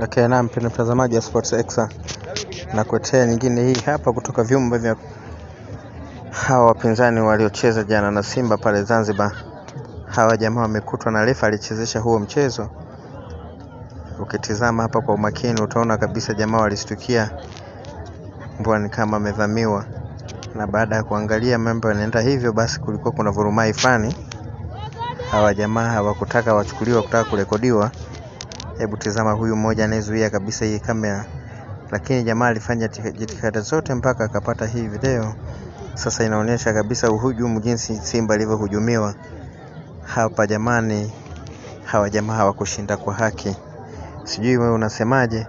Okay, na mpendwa mtazamaji wa Sports Exa, na kuletea nyingine hii hapa kutoka vyumba vya hawa wapinzani waliocheza jana na Simba pale Zanzibar. Hawa jamaa wamekutwa na refa alichezesha huo mchezo. Ukitizama hapa kwa umakini utaona kabisa jamaa walistukia mbona ni kama amevamiwa, na baada ya kuangalia mambo yanaenda hivyo, basi kulikuwa kuna vurumai fulani. Hawa jamaa hawakutaka wachukuliwe, kutaka kurekodiwa. Hebu tazama huyu mmoja anayezuia kabisa hii kamera, lakini jamaa alifanya jitihada zote mpaka akapata hii video. Sasa inaonyesha kabisa uhujumu, jinsi Simba ilivyohujumiwa hapa. Jamani, hawa jamaa hawakushinda kwa haki. Sijui wewe unasemaje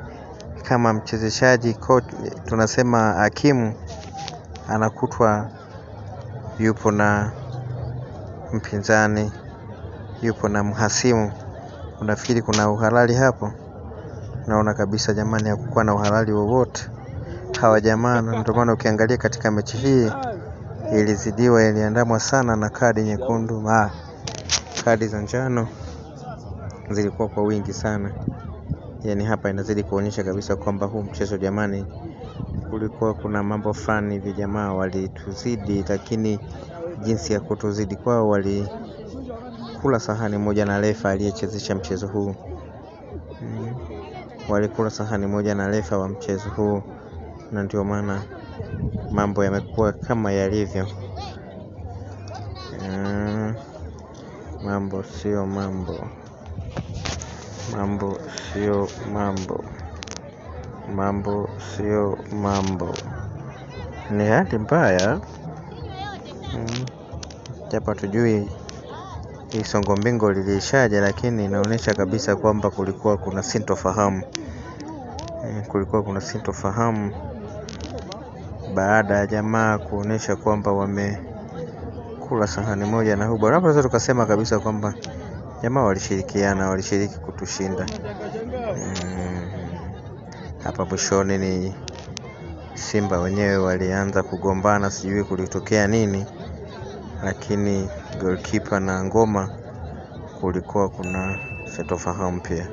kama mchezeshaji, coach, tunasema hakimu anakutwa yupo na mpinzani, yupo na mhasimu. Unafikiri kuna uhalali hapo? Naona kabisa jamani hakukuwa na uhalali wowote. Hawa jamaa, ndio maana ukiangalia katika mechi hii ilizidiwa, iliandamwa sana na kadi nyekundu, kadi za njano zilikuwa kwa wingi sana. Yaani hapa inazidi kuonyesha kabisa kwamba huu mchezo jamani, kulikuwa kuna mambo fulani hivi jamaa walituzidi, lakini jinsi ya kutuzidi kwao walikula sahani moja na refa aliyechezesha mchezo huu. Walikula sahani moja na refa wa mchezo huu, na ndio maana mambo yamekuwa kama yalivyo. Mambo sio mambo. Mambo sio mambo. Mambo sio mambo. Ni hali mbaya. Japo tujui hii songo mbingo lilishaje, lakini inaonyesha kabisa kwamba kulikuwa kuna sintofahamu. Kulikuwa kuna sintofahamu baada ya jamaa kuonesha kwamba wamekula sahani moja na hubo. Hapo sasa tukasema kabisa kwamba jamaa walishirikiana, walishiriki kutushinda. Hapa mwishoni ni Simba wenyewe walianza kugombana, sijui kulitokea nini, lakini goalkeeper na Ngoma kulikuwa kuna sintofahamu pia.